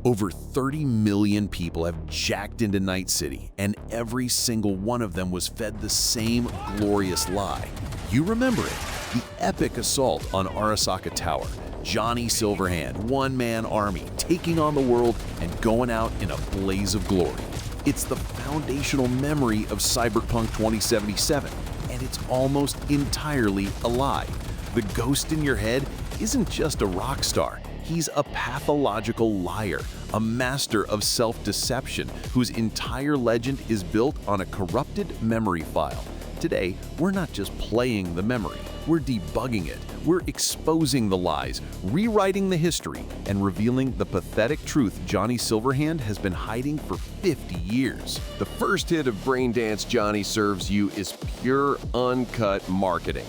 Over 30 million people have jacked into Night City, and every single one of them was fed the same glorious lie. You remember it, the epic assault on Arasaka Tower. Johnny Silverhand, one-man army, taking on the world and going out in a blaze of glory. It's the foundational memory of Cyberpunk 2077, and it's almost entirely a lie. The ghost in your head isn't just a rock star. He's a pathological liar, a master of self-deception whose entire legend is built on a corrupted memory file. Today, we're not just playing the memory, we're debugging it. We're exposing the lies, rewriting the history, and revealing the pathetic truth Johnny Silverhand has been hiding for 50 years. The first hit of Braindance Johnny serves you is pure, uncut marketing.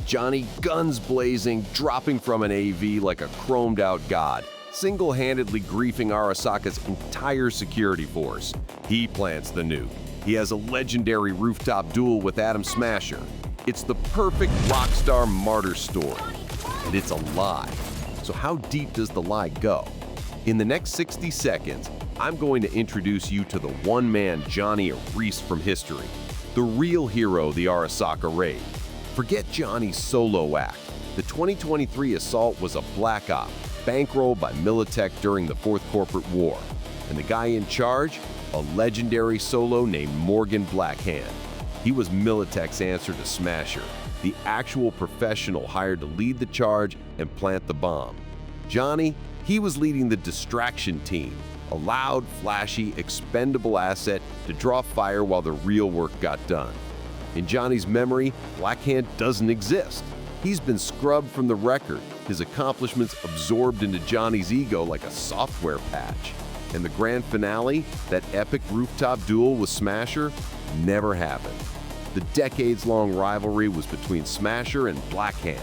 Johnny, guns blazing, dropping from an AV like a chromed-out god, single-handedly griefing Arasaka's entire security force. He plants the nuke. He has a legendary rooftop duel with Atom Smasher. It's the perfect rockstar martyr story, and it's a lie. So how deep does the lie go? In the next 60 seconds, I'm going to introduce you to the one-man Johnny erased from history, the real hero of the Arasaka raid. Forget Johnny's solo act. The 2023 assault was a black op, bankrolled by Militech during the Fourth Corporate War. And the guy in charge? A legendary solo named Morgan Blackhand. He was Militech's answer to Smasher, the actual professional hired to lead the charge and plant the bomb. Johnny, he was leading the distraction team, a loud, flashy, expendable asset to draw fire while the real work got done. In Johnny's memory, Blackhand doesn't exist. He's been scrubbed from the record, his accomplishments absorbed into Johnny's ego like a software patch. And the grand finale, that epic rooftop duel with Smasher, never happened. The decades-long rivalry was between Smasher and Blackhand.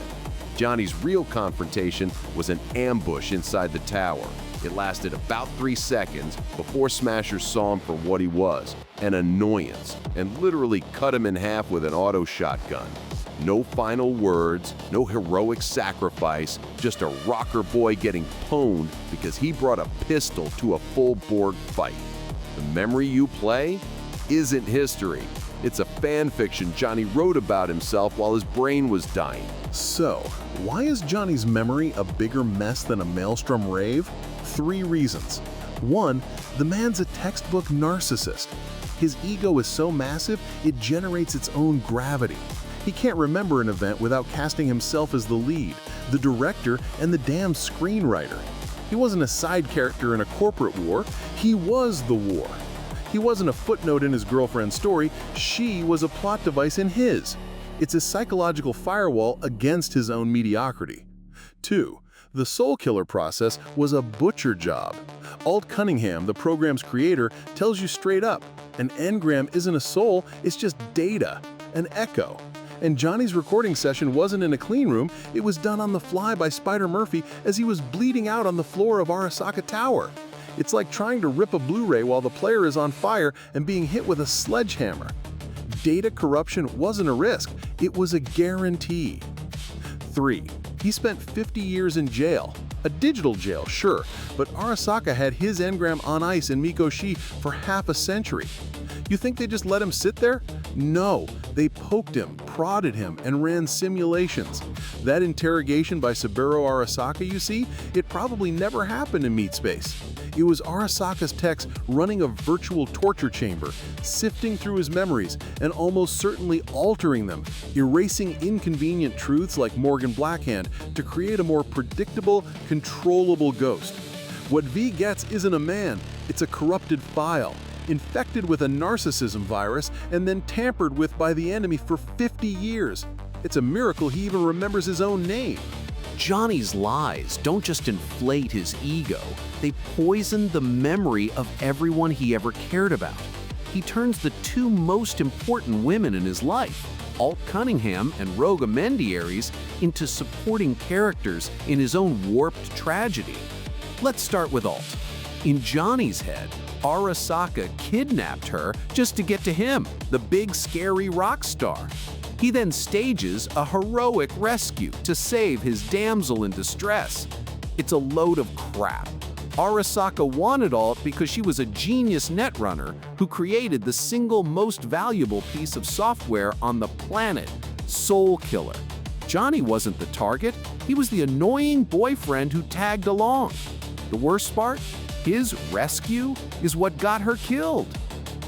Johnny's real confrontation was an ambush inside the tower. It lasted about 3 seconds before Smasher saw him for what he was, an annoyance, and literally cut him in half with an auto shotgun. No final words, no heroic sacrifice, just a rocker boy getting pwned because he brought a pistol to a full-board fight. The memory you play isn't history. It's a fan fiction Johnny wrote about himself while his brain was dying. So, why is Johnny's memory a bigger mess than a Maelstrom rave? 3 reasons. 1, the man's a textbook narcissist. His ego is so massive, it generates its own gravity. He can't remember an event without casting himself as the lead, the director, and the damn screenwriter. He wasn't a side character in a corporate war, he was the war. He wasn't a footnote in his girlfriend's story, she was a plot device in his. It's a psychological firewall against his own mediocrity. 2, the Soul Killer process was a butcher job. Alt Cunningham, the program's creator, tells you straight up, an engram isn't a soul, it's just data, an echo. And Johnny's recording session wasn't in a clean room, it was done on the fly by Spider Murphy as he was bleeding out on the floor of Arasaka Tower. It's like trying to rip a Blu-ray while the player is on fire and being hit with a sledgehammer. Data corruption wasn't a risk, it was a guarantee. 3, he spent 50 years in jail. A digital jail, sure, but Arasaka had his engram on ice in Mikoshi for half a century. You think they just let him sit there? No, they poked him, prodded him, and ran simulations. That interrogation by Saburo Arasaka, you see, it probably never happened in MeatSpace. It was Arasaka's techs running a virtual torture chamber, sifting through his memories and almost certainly altering them, erasing inconvenient truths like Morgan Blackhand to create a more predictable, controllable ghost. What V gets isn't a man, it's a corrupted file, infected with a narcissism virus and then tampered with by the enemy for 50 years. It's a miracle he even remembers his own name. Johnny's lies don't just inflate his ego, they poison the memory of everyone he ever cared about. He turns the 2 most important women in his life, Alt Cunningham and Rogue Amendiaries, into supporting characters in his own warped tragedy. Let's start with Alt. In Johnny's head, Arasaka kidnapped her just to get to him, the big scary rock star. He then stages a heroic rescue to save his damsel in distress. It's a load of crap. Arasaka wanted Alt because she was a genius netrunner who created the single most valuable piece of software on the planet, Soul Killer. Johnny wasn't the target, he was the annoying boyfriend who tagged along. The worst part? His rescue is what got her killed.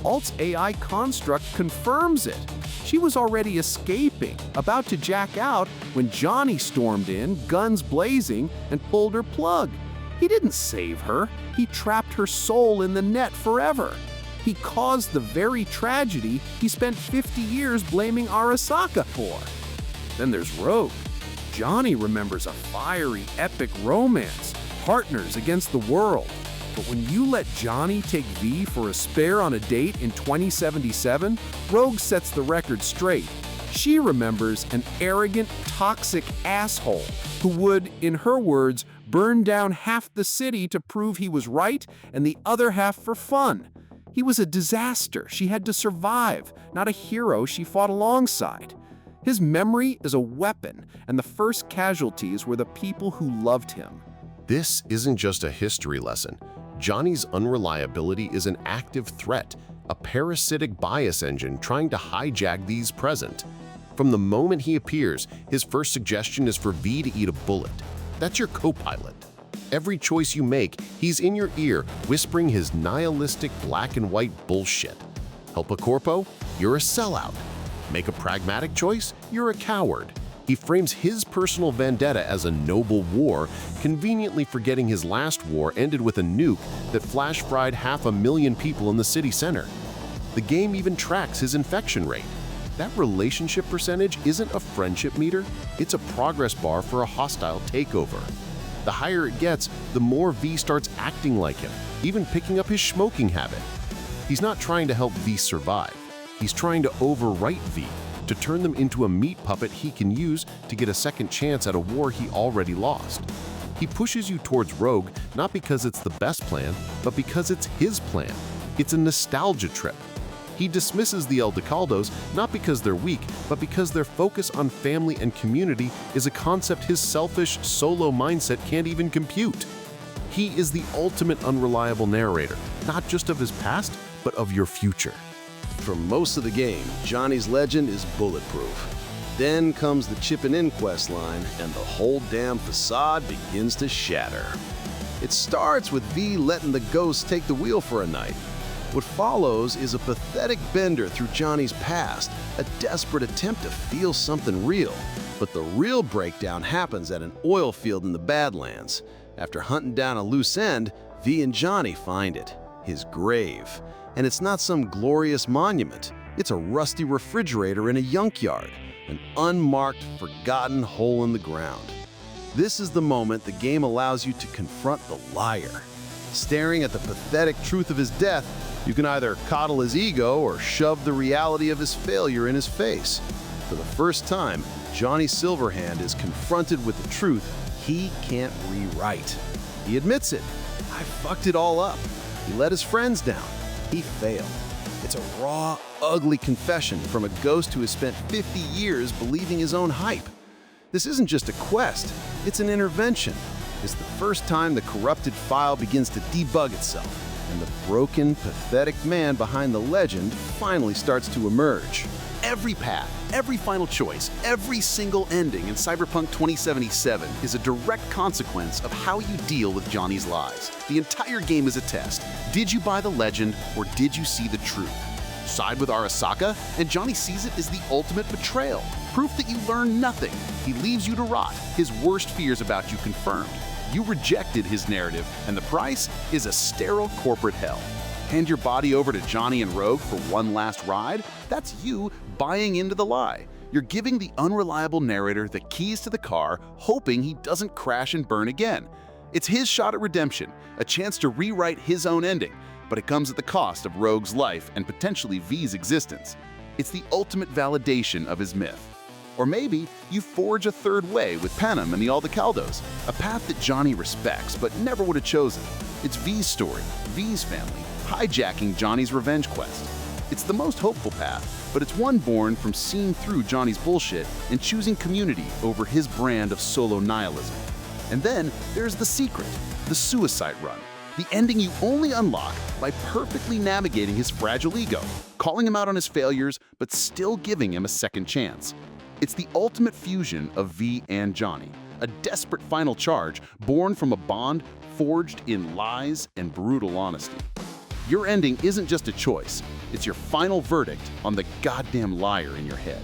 Alt's AI construct confirms it. She was already escaping, about to jack out, when Johnny stormed in, guns blazing, and pulled her plug. He didn't save her, he trapped her soul in the net forever. He caused the very tragedy he spent 50 years blaming Arasaka for. Then there's Rogue. Johnny remembers a fiery, epic romance, partners against the world. But when you let Johnny take V for a spare on a date in 2077, Rogue sets the record straight. She remembers an arrogant, toxic asshole who would, in her words, burn down half the city to prove he was right and the other half for fun. He was a disaster she had to survive, not a hero she fought alongside. His memory is a weapon, and the first casualties were the people who loved him. This isn't just a history lesson. Johnny's unreliability is an active threat, a parasitic bias engine trying to hijack these present. From the moment he appears, his first suggestion is for V to eat a bullet. That's your co-pilot. Every choice you make, he's in your ear, whispering his nihilistic black and white bullshit. Help a corpo? You're a sellout. Make a pragmatic choice? You're a coward. He frames his personal vendetta as a noble war, conveniently forgetting his last war ended with a nuke that flash-fried 500,000 people in the city center. The game even tracks his infection rate. That relationship percentage isn't a friendship meter, it's a progress bar for a hostile takeover. The higher it gets, the more V starts acting like him, even picking up his smoking habit. He's not trying to help V survive, he's trying to overwrite V, to turn them into a meat puppet he can use to get a second chance at a war he already lost. He pushes you towards Rogue not because it's the best plan, but because it's his plan. It's a nostalgia trip. He dismisses the El Decaldos not because they're weak, but because their focus on family and community is a concept his selfish, solo mindset can't even compute. He is the ultimate unreliable narrator, not just of his past, but of your future. For most of the game, Johnny's legend is bulletproof. Then comes the Chip and In quest line, and the whole damn facade begins to shatter. It starts with V letting the ghost take the wheel for a night. What follows is a pathetic bender through Johnny's past, a desperate attempt to feel something real. But the real breakdown happens at an oil field in the Badlands. After hunting down a loose end, V and Johnny find it, his grave. And it's not some glorious monument. It's a rusty refrigerator in a junkyard, an unmarked, forgotten hole in the ground. This is the moment the game allows you to confront the liar. Staring at the pathetic truth of his death, you can either coddle his ego or shove the reality of his failure in his face. For the first time, Johnny Silverhand is confronted with the truth he can't rewrite. He admits it. I fucked it all up. He let his friends down. He failed. It's a raw, ugly confession from a ghost who has spent 50 years believing his own hype. This isn't just a quest, it's an intervention. It's the first time the corrupted file begins to debug itself, and the broken, pathetic man behind the legend finally starts to emerge. Every path, every final choice, every single ending in Cyberpunk 2077 is a direct consequence of how you deal with Johnny's lies. The entire game is a test. Did you buy the legend, or did you see the truth? Side with Arasaka, and Johnny sees it as the ultimate betrayal. Proof that you learn nothing. He leaves you to rot, his worst fears about you confirmed. You rejected his narrative, and the price is a sterile corporate hell. Hand your body over to Johnny and Rogue for one last ride? That's you buying into the lie. You're giving the unreliable narrator the keys to the car, hoping he doesn't crash and burn again. It's his shot at redemption, a chance to rewrite his own ending, but it comes at the cost of Rogue's life and potentially V's existence. It's the ultimate validation of his myth. Or maybe you forge a third way with Panem and the Aldecaldos, a path that Johnny respects but never would have chosen. It's V's story, V's family, hijacking Johnny's revenge quest. It's the most hopeful path, but it's one born from seeing through Johnny's bullshit and choosing community over his brand of solo nihilism. And then there's the secret, the suicide run, The ending you only unlock by perfectly navigating his fragile ego, calling him out on his failures, but still giving him a second chance. It's the ultimate fusion of V and Johnny, a desperate final charge born from a bond forged in lies and brutal honesty. Your ending isn't just a choice, it's your final verdict on the goddamn liar in your head.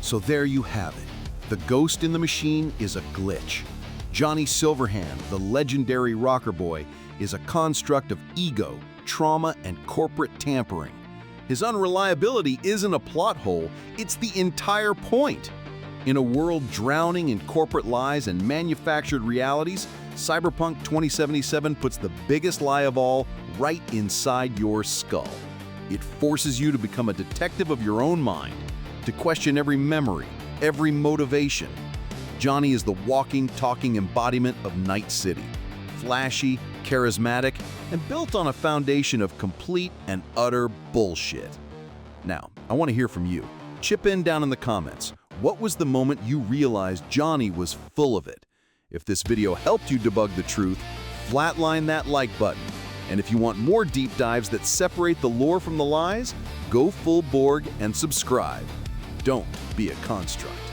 So there you have it. The ghost in the machine is a glitch. Johnny Silverhand, the legendary rocker boy, is a construct of ego, trauma, and corporate tampering. His unreliability isn't a plot hole, it's the entire point. In a world drowning in corporate lies and manufactured realities, Cyberpunk 2077 puts the biggest lie of all right inside your skull. It forces you to become a detective of your own mind, to question every memory, every motivation. Johnny is the walking, talking embodiment of Night City. Flashy, charismatic, and built on a foundation of complete and utter bullshit. Now, I want to hear from you. Chip in down in the comments. What was the moment you realized Johnny was full of it? If this video helped you debug the truth, flatline that like button. And if you want more deep dives that separate the lore from the lies, go full Borg and subscribe. Don't be a construct.